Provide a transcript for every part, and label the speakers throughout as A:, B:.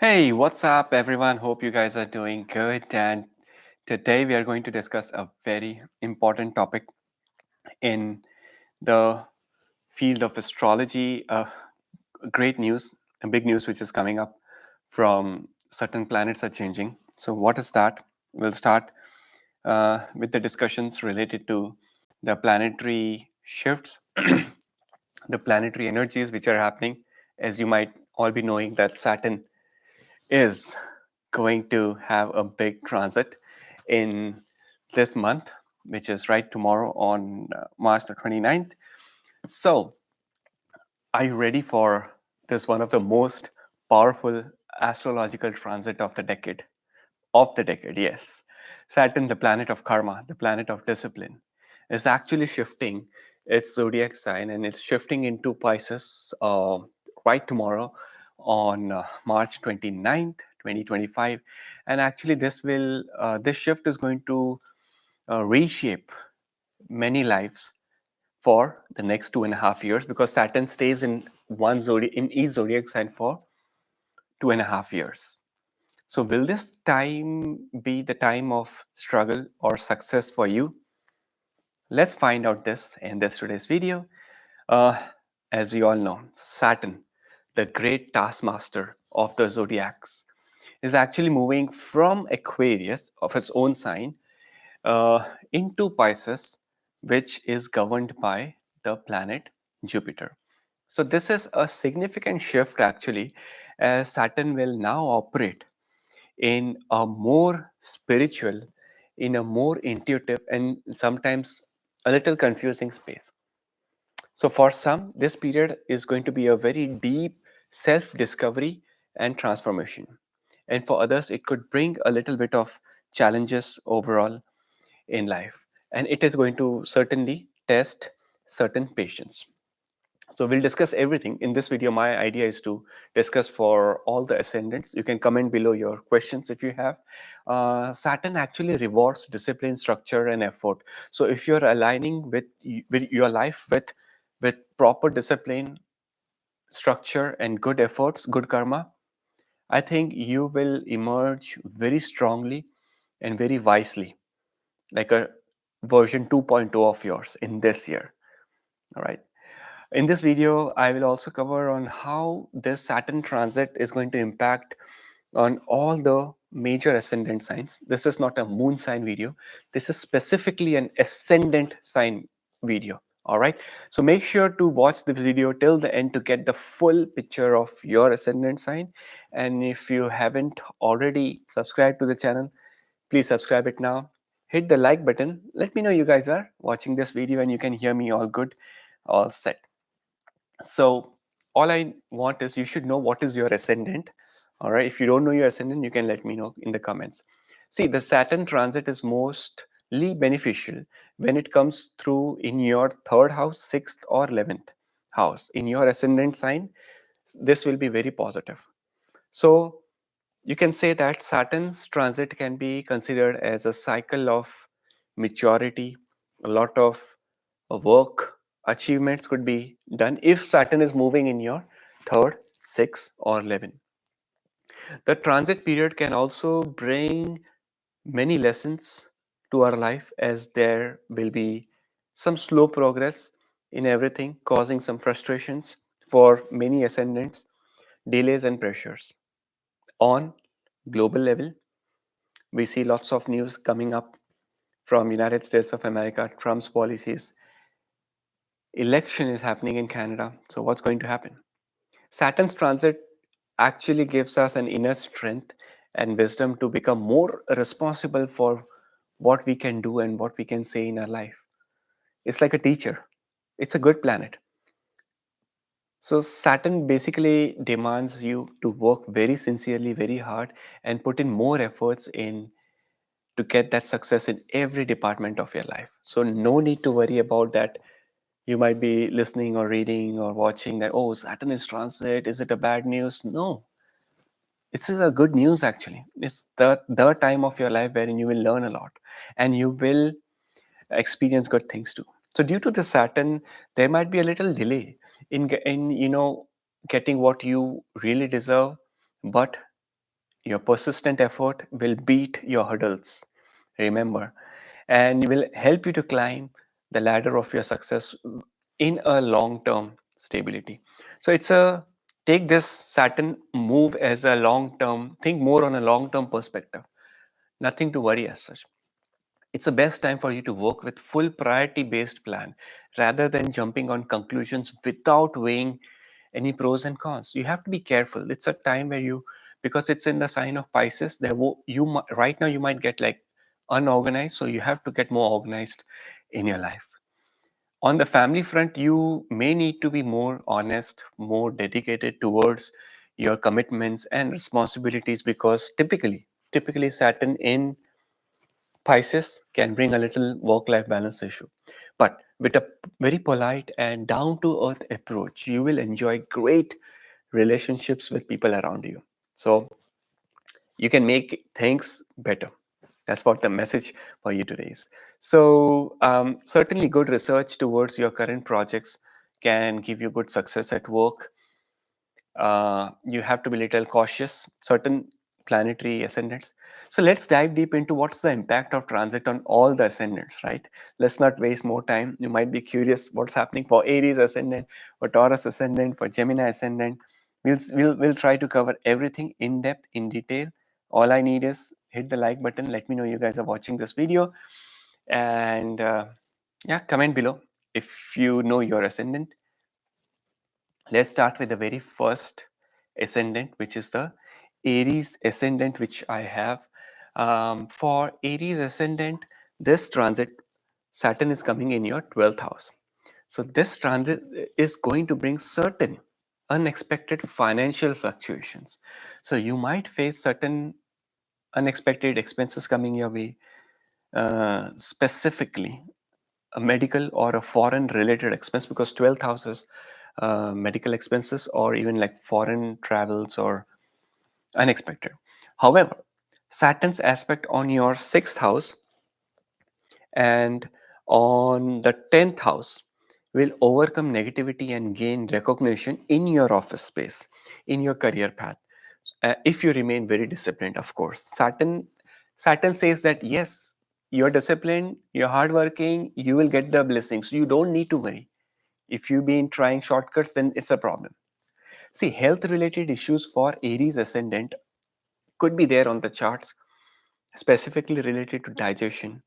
A: Hey, what's up, everyone? Hope you guys are doing good. And today we are going to discuss a very important topic in the field of astrology. Great news, a big news which is coming up from certain planets are changing. So, what is that? We'll start with the discussions related to the planetary shifts, the planetary energies which are happening. As you might all be knowing, that Saturn is going to have a big transit in this month, which is right tomorrow on March the 29th. So, are you ready for this one of the most powerful astrological transit of the decade? Of the decade, yes. Saturn, the planet of karma, the planet of discipline, is actually shifting its zodiac sign and it's shifting into Pisces right tomorrow on March 29th, 2025. And actually, this shift is going to reshape many lives for the next 2.5 years because Saturn stays in each zodiac sign for 2.5 years. So, will this time be the time of struggle or success for you? Let's find out this in this today's video. Uh, as we all know, Saturn, the great taskmaster of the zodiacs, is actually moving from Aquarius of its own sign into Pisces, which is governed by the planet Jupiter. So, this is a significant shift actually, as Saturn will now operate in a more spiritual, in a more intuitive, and sometimes a little confusing space. So, for some, this period is going to be a very deep self discovery and transformation. And for others, it could bring a little bit of challenges overall in life. And it is going to certainly test certain patience. So we'll discuss everything in this video. My idea is to discuss for all the ascendants. You can comment below your questions if you have. Saturn actually rewards discipline, structure, and effort. So if you're aligning with your life with proper discipline, structure, and good efforts, good karma, I think you will emerge very strongly and very wisely, like a version 2.0 of yours in this year. All right. In this video, I will also cover on how this Saturn transit is going to impact on all the major ascendant signs. This is not a moon sign video. This is specifically an ascendant sign video. All right. So make sure to watch the video till the end to get the full picture of your ascendant sign. And if you haven't already subscribed to the channel, please subscribe it now. Hit the like button. Let me know you guys are watching this video and you can hear me all good, all set. So all I want is you should know what is your ascendant. All right. If you don't know your ascendant, you can let me know in the comments. See, the Saturn transit is mostly beneficial when it comes through in your third house, sixth, or 11th house. In your ascendant sign, this will be very positive. So you can say that Saturn's transit can be considered as a cycle of maturity, a lot of work, achievements could be done if Saturn is moving in your third, sixth, or 11. The transit period can also bring many lessons to our life as there will be some slow progress in everything, causing some frustrations for many ascendants, delays, and pressures. On global level, we see lots of news coming up from United States of America, Trump's policies. Election is happening in Canada. So what's going to happen? Saturn's transit actually gives us an inner strength and wisdom to become more responsible for what we can do and what we can say in our life. It's like a teacher. It's a good planet. So Saturn basically demands you to work very sincerely, very hard, and put in more efforts in to get that success in every department of your life. So no need to worry about that. You might be listening or reading or watching that, oh, Saturn is transit. Is it a bad news? No, this is a good news actually. It's the time of your life wherein you will learn a lot and you will experience good things too. So due to the Saturn, there might be a little delay in getting what you really deserve, but Your persistent effort will beat your hurdles, remember, and will help you to climb the ladder of your success in a long term stability. So it's a take this Saturn move as a long term, think more on a long term perspective, nothing to worry as such. It's the best time for you to work with full priority based plan rather than jumping on conclusions without weighing any pros and cons. You have to be careful. It's a time where you, because it's in the sign of Pisces, right now you might get like unorganized, so you have to get more organized in your life. On the family front, you may need to be more honest, more dedicated towards your commitments and responsibilities, because typically Saturn in Pisces can bring a little work life balance issue. But with a very polite and down to earth approach, you will enjoy great relationships with people around you. So you can make things better. That's what the message for you today is. So, certainly, good research towards your current projects can give you good success at work. You have to be a little cautious, certain planetary ascendants. So let's dive deep into what's the impact of transit on all the ascendants, right? Let's not waste more time. You might be curious what's happening for Aries ascendant, for Taurus ascendant, for Gemini ascendant. We'll try to cover everything in depth, in detail. All I need is hit the like button. Let me know you guys are watching this video, and yeah, comment below if you know your ascendant. Let's start with the very first ascendant, which is the Aries ascendant, which I have. For Aries ascendant, this transit, Saturn is coming in your 12th house. So this transit is going to bring certain unexpected financial fluctuations. So you might face certain unexpected expenses coming your way, specifically a medical or a foreign related expense, because 12th house is medical expenses or even like foreign travels or unexpected. However, Saturn's aspect on your 6th house and on the 10th house will overcome negativity and gain recognition in your office space, in your career path. If you remain very disciplined, of course. Saturn says that yes, you're disciplined, you're hardworking, you will get the blessings. You don't need to worry. If you've been trying shortcuts, then it's a problem. See, health related issues for Aries ascendant could be there on the charts, specifically related to digestion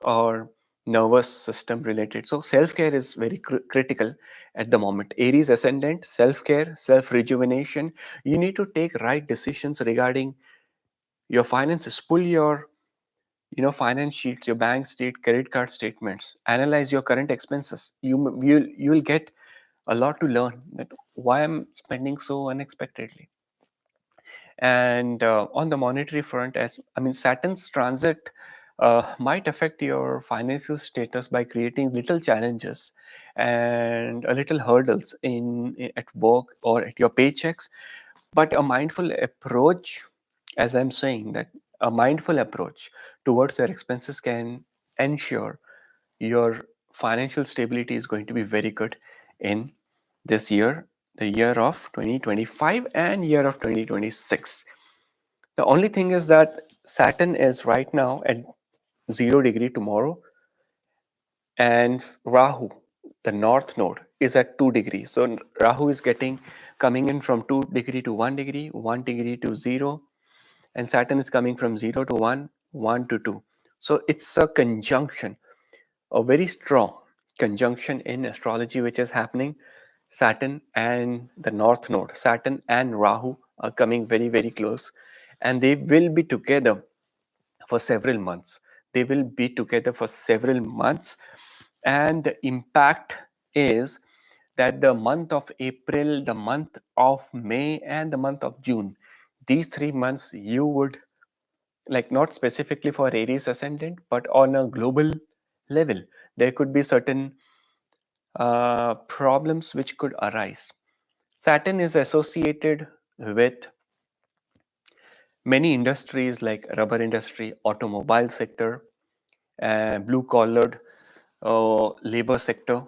A: or nervous system related. So self-care is very critical at the moment. Aries ascendant, self-care, self-rejuvenation. You need to take right decisions regarding your finances. Pull your finance sheets, your bank state, credit card statements. Analyze your current expenses. You'll get a lot to learn that why I'm spending so unexpectedly. And on the monetary front, as I mean, Saturn's transit might affect your financial status by creating little challenges and a little hurdles at work or at your paychecks. But a mindful approach, as I'm saying, that a mindful approach towards your expenses can ensure your financial stability is going to be very good in this year, the year of 2025 and year of 2026. The only thing is that Saturn is right now at 0 degree tomorrow, and Rahu, the north node, is at 2 degrees. So Rahu is coming in from 2 degree to 1 degree, 1 degree to 0, and Saturn is coming from 0 to 1, 1 to 2. So it's a conjunction, a very strong conjunction in astrology, which is happening. Saturn and the north node, Saturn and Rahu are coming very, very close, and they will be together for several months. They will be together for several months, and the impact is that the month of April, the month of May, and the month of June, these 3 months, you would, like, not specifically for Aries ascendant, but on a global level, there could be certain problems which could arise. Saturn is associated with many industries like rubber industry, automobile sector, blue collared labor sector,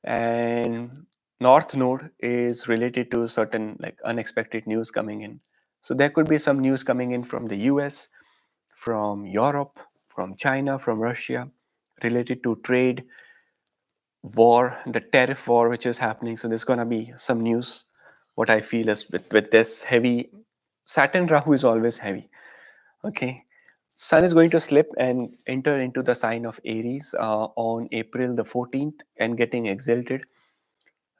A: and north node is related to certain like unexpected news coming in, So there could be some news coming in from the US, from Europe, from China, from Russia, related to trade, war, the tariff war which is happening. So there's going to be some news. What I feel is with this heavy Saturn Rahu is always heavy. Okay. Sun is going to slip and enter into the sign of Aries on April the 14th and getting exalted.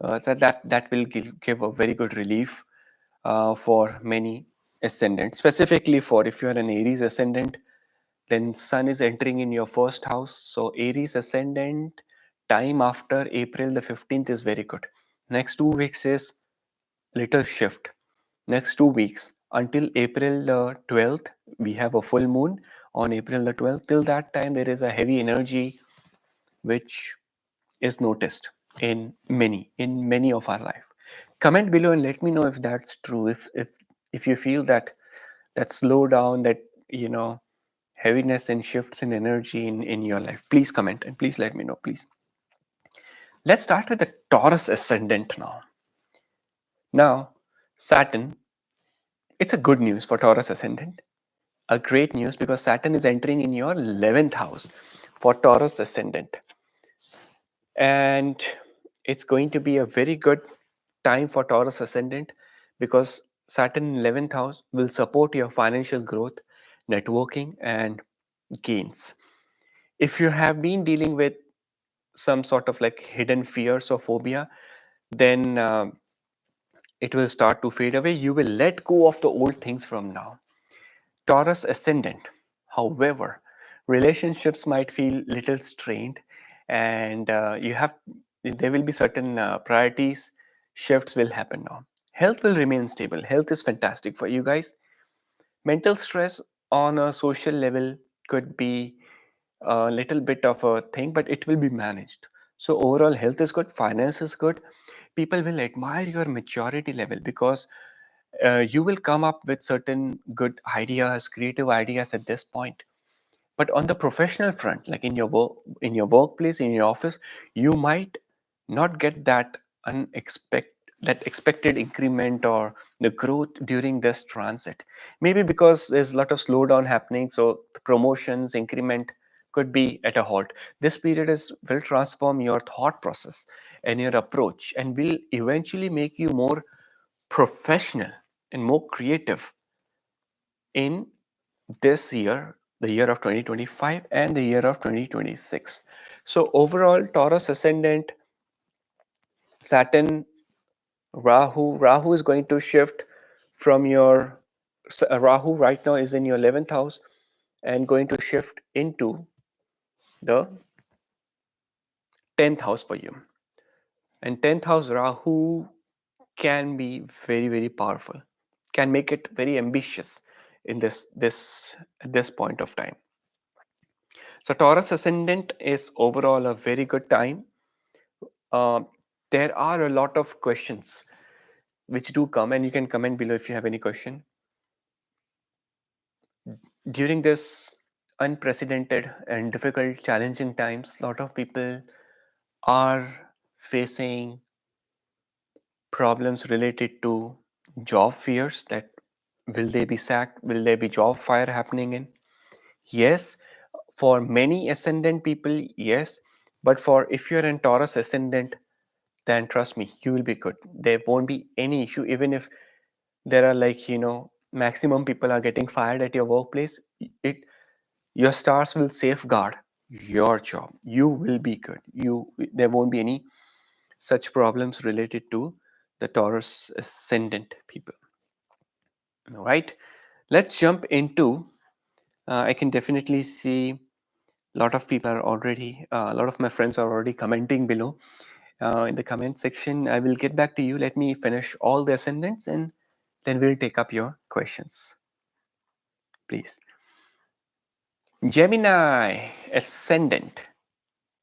A: So that will give a very good relief for many ascendants. Specifically for if you are an Aries ascendant, then Sun is entering in your first house. So Aries ascendant time after April the 15th is very good. Next 2 weeks is little shift. Next 2 weeks until April the 12th, we have a full moon on April the 12th. Till that time, there is a heavy energy which is noticed in many of our life. Comment below and let me know if that's true. If you feel that slow down, that heaviness and shifts in energy in your life, please comment and please let me know, please. Let's start with the Taurus ascendant now. Now, Saturn, it's a good news for Taurus ascendant. A great news because Saturn is entering in your 11th house for Taurus ascendant. And it's going to be a very good time for Taurus ascendant because Saturn in 11th house will support your financial growth, networking, and gains. If you have been dealing with some sort of like hidden fears or phobia, then it will start to fade away. You will let go of the old things from now. Taurus ascendant, however, relationships might feel little strained, and there will be certain priorities shifts will happen now. Health will remain stable. Health is fantastic for you guys. Mental stress on a social level could be a little bit of a thing, but it will be managed. So overall, health is good. Finance is good. People will admire your maturity level because you will come up with certain good ideas, creative ideas at this point. But on the professional front, like in your work, in your workplace, in your office, you might not get that expected increment or the growth during this transit. Maybe because there's a lot of slowdown happening, so the promotions, increment could be at a halt. This period will transform your thought process and your approach, and will eventually make you more professional and more creative in this year, the year of 2025 and the year of 2026. So overall, Taurus ascendant, Saturn, Rahu is going to shift from your Rahu right now is in your 11th house and going to shift into the 10th house for you. And 10th house Rahu can be very, very powerful, can make it very ambitious in this point of time. So Taurus ascendant is overall a very good time. There are a lot of questions which do come, and you can comment below if you have any question. During this unprecedented and difficult, challenging times, a lot of people are facing problems related to job fears, that will they be sacked, will there be job fire happening in? Yes, for many ascendant people, yes. But for if you're in Taurus ascendant, then trust me, you will be good. There won't be any issue. Even if there are maximum people are getting fired at your workplace, your stars will safeguard your job. You will be good. There won't be any such problems related to the Taurus ascendant people. All right, let's jump into. I can definitely see a lot of people are already. A lot of my friends are already commenting below. In the comment section. I will get back to you. Let me finish all the ascendants and then we'll take up your questions. Please. Gemini ascendant.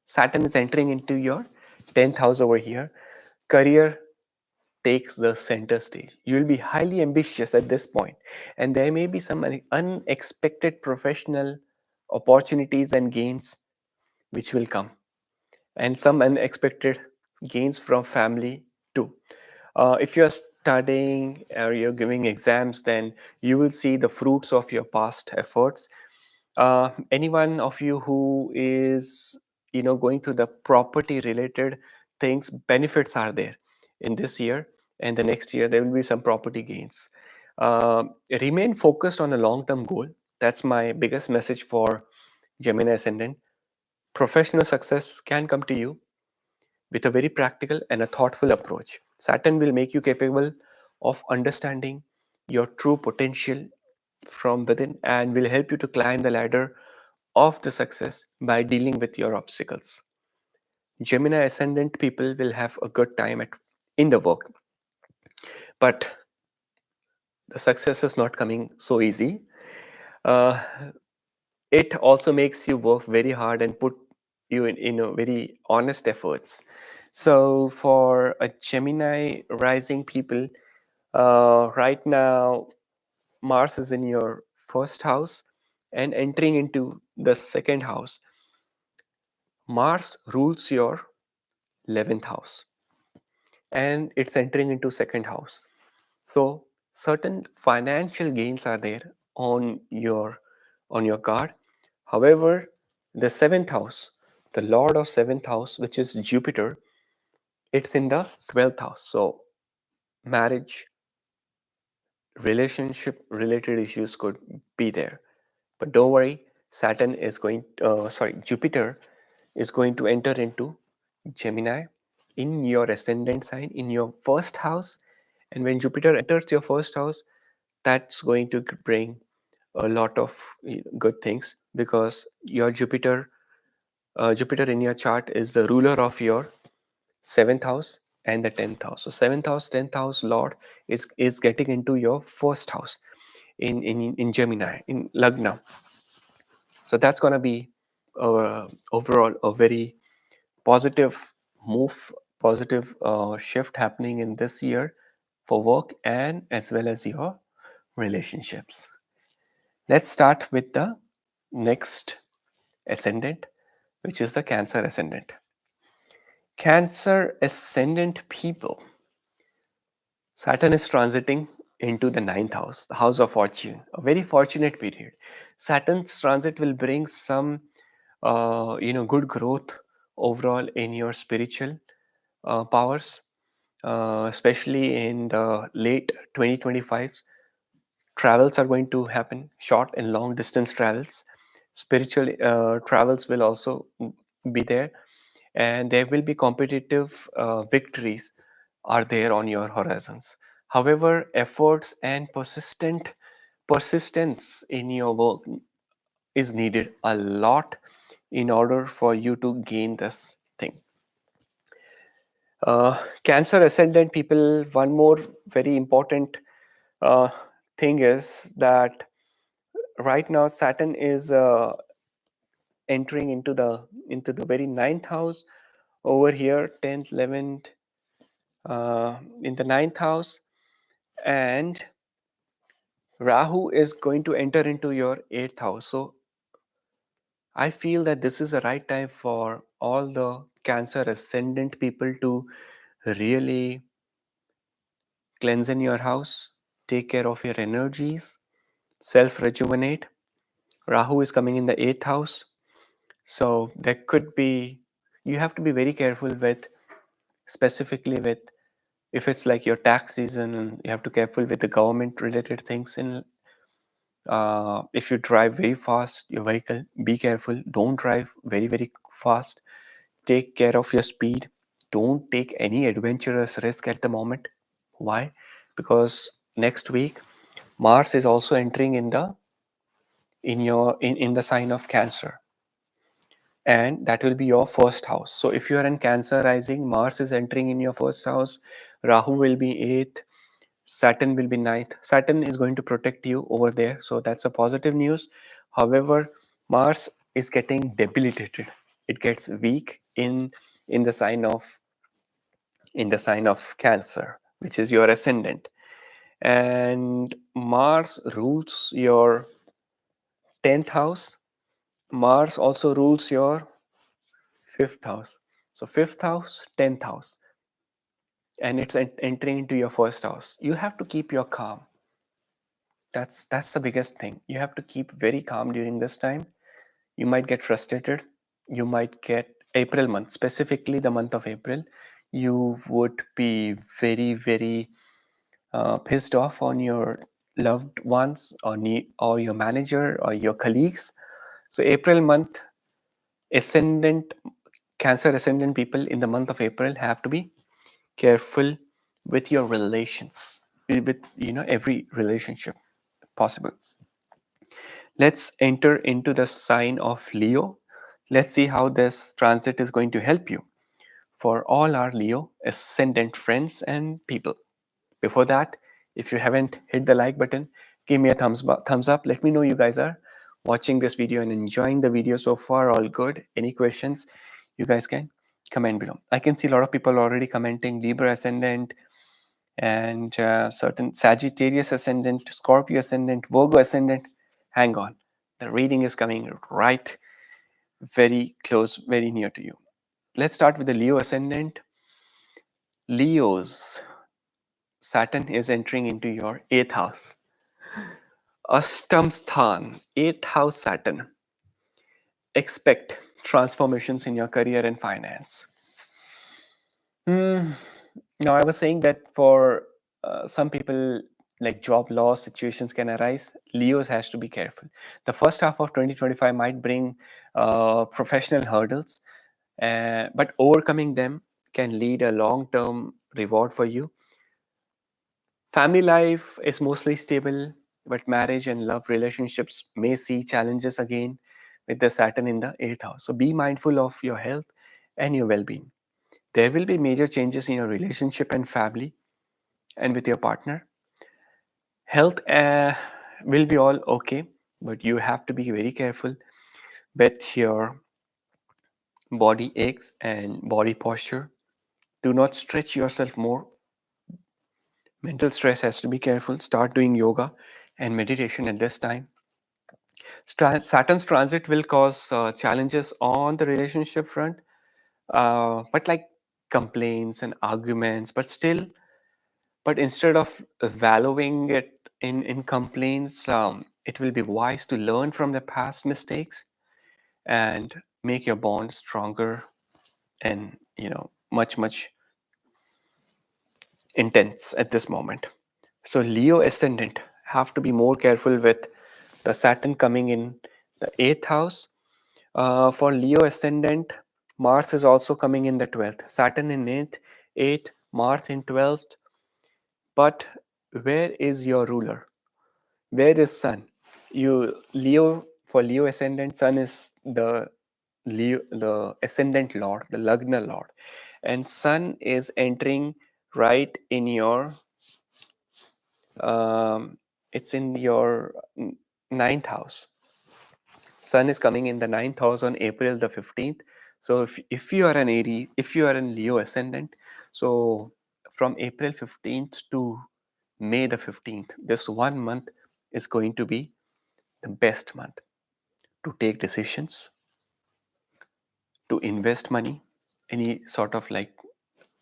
A: Saturn is entering into your 10th house over here. Career takes the center stage. You will be highly ambitious at this point, and there may be some unexpected professional opportunities and gains which will come, and some unexpected gains from family too. If you're studying or you're giving exams, then you will see the fruits of your past efforts. Anyone of you who is going through the property related things, benefits are there in this year, and the next year there will be some property gains. Remain focused on a long term goal. That's my biggest message for Gemini ascendant. Professional success can come to you with a very practical and a thoughtful approach. Saturn will make you capable of understanding your true potential from within and will help you to climb the ladder of the success by dealing with your obstacles. Gemini ascendant people will have a good time in the work, but the success is not coming so easy. Uh, it also makes you work very hard and put you in a very honest efforts. So for a Gemini rising people, right now Mars is in your first house and entering into the second house. Mars rules your 11th house and it's entering into second house. So certain financial gains are there on your card. However, the seventh house, the lord of seventh house, which is Jupiter, it's in the 12th house. So marriage, relationship related issues could be there. But don't worry, Jupiter is going to enter into Gemini in your ascendant sign, in your first house. And when Jupiter enters your first house, that's going to bring a lot of good things, because your Jupiter in your chart is the ruler of your seventh house and the 10th house. So seventh house, 10th house Lord is getting into your first house in Gemini, in Lagna. So that's going to be overall a very positive move, positive shift happening in this year for work and as well as your relationships. Let's start with the next ascendant, which is the Cancer ascendant. Cancer ascendant people, Saturn is transiting into the ninth house, the house of fortune, a very fortunate period. Saturn's transit will bring some, good growth overall in your spiritual powers, especially in the late 2025s. Travels are going to happen, short and long distance travels. Spiritual travels will also be there, and there will be competitive victories are there on your horizons. However, efforts and persistence in your work is needed a lot in order for you to gain this thing. Cancer ascendant people, one more very important uh, thing is that right now Saturn is entering into the very ninth house over here, 10th, 11th, in the ninth house, and Rahu is going to enter into your eighth house. So I feel that this is the right time for all the Cancer ascendant people to really cleanse in your house, take care of your energies, self rejuvenate. Rahu is coming in the eighth house. So there could be, you have to be very careful with, specifically with, if it's like your tax season, and you have to careful with the government related things. In if you drive very fast your vehicle, be careful, don't drive very very fast, take care of your speed, don't take any adventurous risk at the moment. Why? Because next week Mars is also entering in the sign of Cancer, and that will be your first house. So if you are in Cancer rising, Mars is entering in your first house, Rahu will be eighth, Saturn will be ninth. Saturn is going to protect you over there, so that's a positive news. However, Mars is getting debilitated. It gets weak in the sign of Cancer, which is your ascendant, and Mars rules your 10th house. Mars also rules your fifth house. So fifth house, 10th house. and it's entering into your first house. You have to keep your calm. That's the biggest thing. You have to keep very calm during this time. You might get frustrated. You might get April month, specifically the month of April. You would be very, very pissed off on your loved ones or your manager or your colleagues. So April month, ascendant Cancer ascendant people in the month of April have to be careful with your relations, with every relationship possible. Let's enter into the sign of Leo. Let's see how this transit is going to help you for all our Leo ascendant friends and people. Before that, if you haven't hit the like button, give me a thumbs up. Let me know you guys are watching this video and enjoying the video so far. All good. Any questions, you guys can comment below. I can see a lot of people already commenting Libra ascendant and certain Sagittarius ascendant, Scorpio ascendant, Virgo ascendant. Hang on. The reading is coming right very close, very near to you. Let's start with the Leo ascendant. Leos, Saturn is entering into your 8th house. Ashtama Shani, 8th house Saturn. Expect transformations in your career and finance. Now, I was saying that for some people, like job loss situations can arise. Leos has to be careful. The first half of 2025 might bring professional hurdles, but overcoming them can lead a long-term reward for you. Family life is mostly stable, but marriage and love relationships may see challenges again with the Saturn in the 8th house. So be mindful of your health and your well being. There will be major changes in your relationship and family and with your partner. Health will be all okay, but you have to be very careful with your body aches and body posture. Do not stretch yourself more. Mental stress has to be careful. Start doing yoga and meditation at this time. Saturn's transit will cause challenges on the relationship front, but like complaints and arguments, but instead of valuing it in complaints, it will be wise to learn from the past mistakes and make your bond stronger and much intense at this moment. So Leo ascendant have to be more careful with the Saturn coming in the 8th house. For Leo ascendant, Mars is also coming in the 12th. Saturn in 8th, Mars in 12th. But where is your ruler? Where is Sun? For Leo ascendant, Sun is the ascendant lord, the Lagna lord. And Sun is entering right in your it's in your ninth house. Sun is coming in the ninth house on April the 15th. So if you are an Aries, if you are in Leo ascendant, so from April 15th to May the 15th, this 1 month is going to be the best month to take decisions, to invest money, any sort of like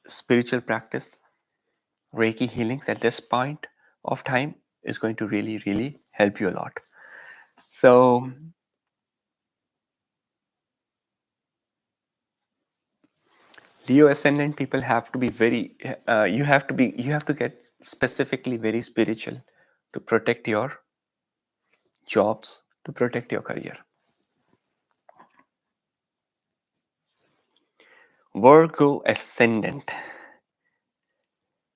A: spiritual practice, Reiki healings at this point of time is going to really, really help you a lot. So Leo ascendant people have to be very you have to get specifically very spiritual to protect your jobs, to protect your career. Virgo ascendant.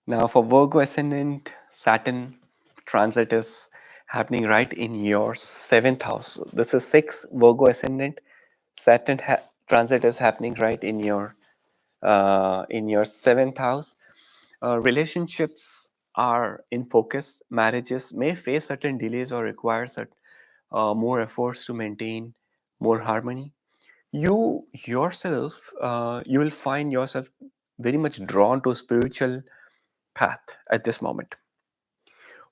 A: Now for Virgo ascendant, Saturn transit is happening right in your 7th house. This is 6 Virgo ascendant. Saturn transit is happening right in your 7th house. Relationships are in focus. Marriages may face certain delays or require more efforts to maintain more harmony. You yourself, you will find yourself very much drawn to a spiritual path at this moment.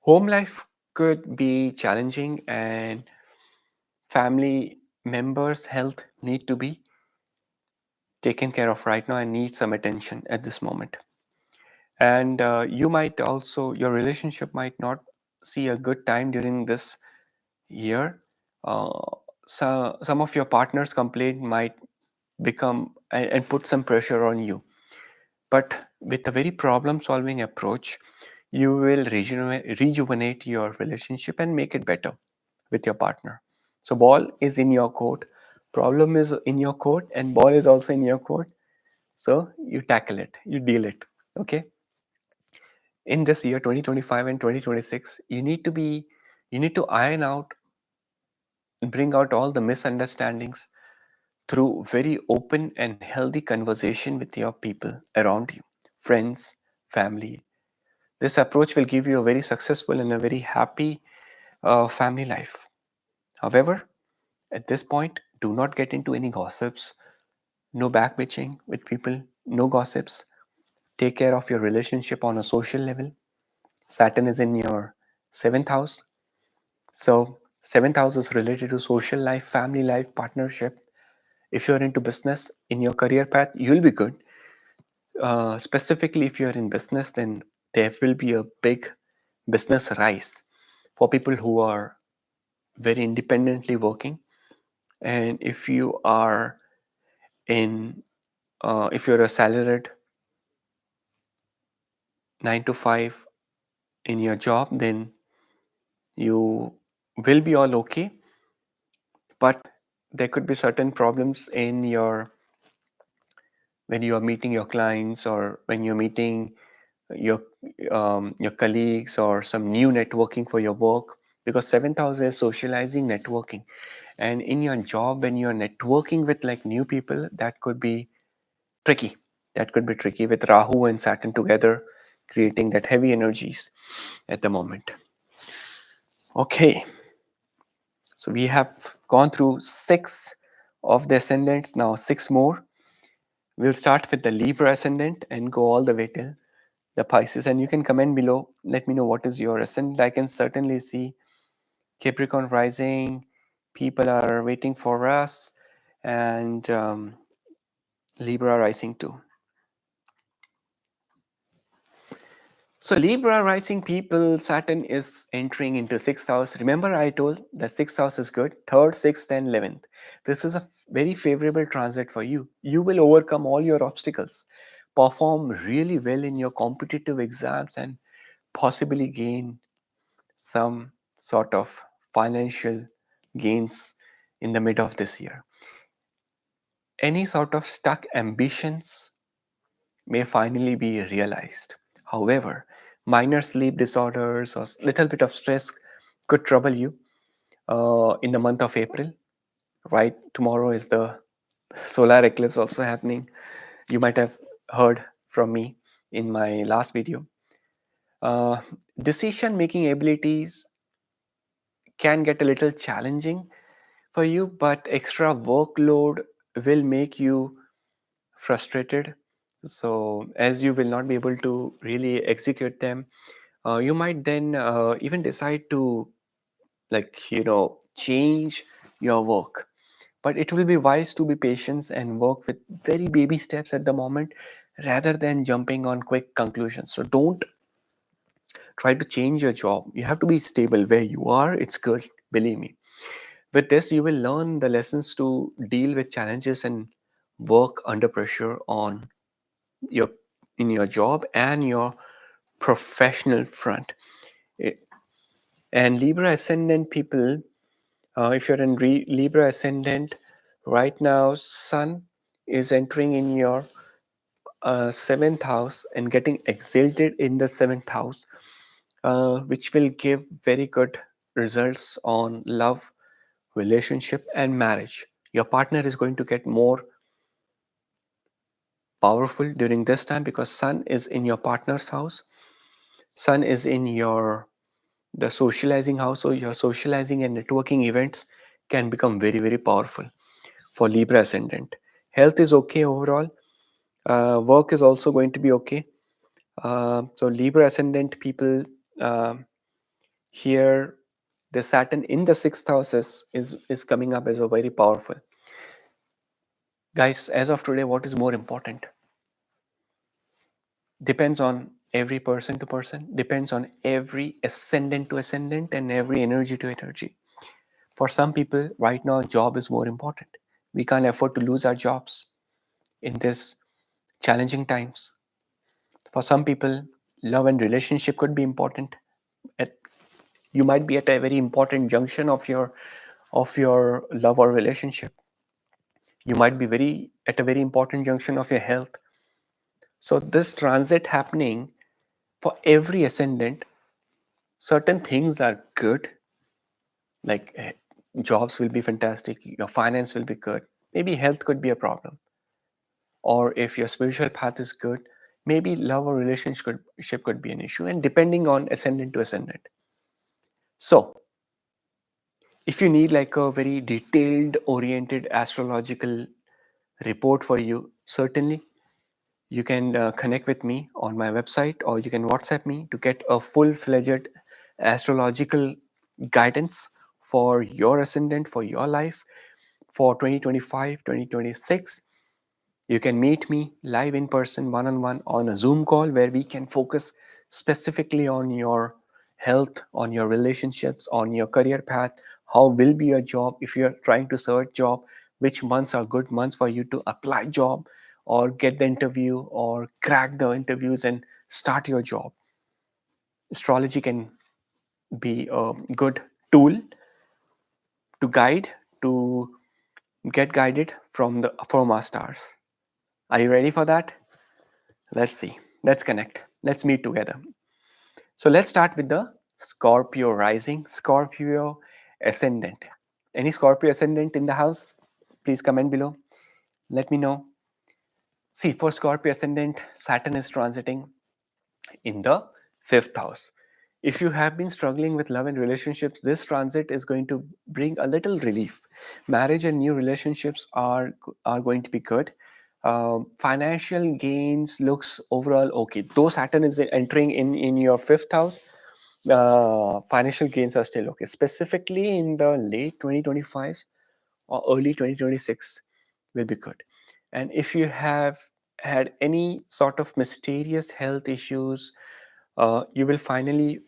A: Home life could be challenging, and family members' health need to be taken care of right now and need some attention at this moment. And you might also, your relationship might not see a good time during this year. Some of your partner's complaint might become and put some pressure on you. But with a very problem solving approach, you will rejuvenate your relationship and make it better with your partner. So, ball is in your court, problem is in your court, and ball is also in your court. So, you tackle it, you deal it. Okay. In this year 2025 and 2026, you need to iron out, bring out all the misunderstandings through very open and healthy conversation with your people around you, friends, family. This approach will give you a very successful and a very happy family life. However, at this point, do not get into any gossips, no backbitching with people, no gossips. Take care of your relationship on a social level. Saturn is in your seventh house. So, seventh house is related to social life, family life, partnership. If you're into business in your career path, you'll be good. Specifically, if you're in business, then there will be a big business rise for people who are very independently working. And in, if you're a salaried 9 to 5 in your job, then you will be all okay. But there could be certain problems in your when you are meeting your clients or when you're meeting your your colleagues or some new networking for your work, because seventh house is socializing, networking, and in your job when you're networking with like new people, that could be tricky. That could be tricky with Rahu and Saturn together, creating that heavy energies at the moment. Okay, so we have gone through 6 of the ascendants, now 6 more. We'll start with the Libra ascendant and go all the way till the Pisces. And you can comment below. Let me know what is your ascendant. I can certainly see Capricorn rising. People are waiting for us, and Libra rising too. So Libra rising people, Saturn is entering into 6th house. Remember I told the 6th house is good, 3rd, 6th and 11th. This is a very favorable transit for you. You will overcome all your obstacles, perform really well in your competitive exams, and possibly gain some sort of financial gains in the mid of this year. Any sort of stuck ambitions may finally be realized. However, minor sleep disorders or little bit of stress could trouble you in the month of April. Right, tomorrow is the solar eclipse also happening. You might have heard from me in my last video. Uh, Decision making abilities can get a little challenging for you, but extra workload will make you frustrated. So, as you will not be able to really execute them, you might then even decide to, like, change your work. But it will be wise to be patient and work with very baby steps at the moment rather than jumping on quick conclusions. So, don't try to change your job. You have to be stable where you are. It's good, believe me. With this, you will learn the lessons to deal with challenges and work under pressure on your in your job and your professional front. Eh, And Libra ascendant people, if you're in Libra ascendant right now, Sun is entering in your seventh house and getting exalted in the seventh house, which will give very good results on love, relationship, and marriage. Your partner is going to get more powerful during this time because Sun is in your partner's house. Sun is in your the socializing house, so your socializing and networking events can become very very powerful for Libra ascendant. Health is okay overall. Work is also going to be okay. So Libra ascendant people, here the Saturn in the sixth house is coming up as a very powerful. Guys, as of today, what is more important depends on every person to person, depends on every ascendant to ascendant and every energy to energy. For some people, right now, job is more important. We can't afford to lose our jobs in this challenging times. For some people, love and relationship could be important. At, you might be at a very important junction of your love or relationship. You might be very at a very important junction of your health. So this transit happening for every ascendant, certain things are good, like jobs will be fantastic, your finance will be good, maybe health could be a problem, or if your spiritual path is good, maybe love or relationship could be an issue, and depending on ascendant to ascendant. So if you need like a very detailed oriented astrological report for you, certainly you can connect with me on my website, or you can WhatsApp me to get a full-fledged astrological guidance for your ascendant, for your life, for 2025, 2026. You can meet me live in person, one on one, on a Zoom call where we can focus specifically on your health, on your relationships, on your career path. How will be your job if you're trying to search job? Which months are good months for you to apply job, or get the interview, or crack the interviews and start your job? Astrology can be a good tool to guide, to get guided from our stars. Are you ready for that? Let's see. Let's connect. Let's meet together. So let's start with the Scorpio rising, Scorpio ascendant. Any Scorpio ascendant in the house? Please comment below. Let me know. See, for Scorpio ascendant, Saturn is transiting in the fifth house. If you have been struggling with love and relationships, this transit is going to bring a little relief. Marriage and new relationships are going to be good. Financial gains looks overall okay. Though Saturn is entering in your fifth house, financial gains are still okay. Specifically in the late 2025 or early 2026 will be good. And if you have had any sort of mysterious health issues, you will finally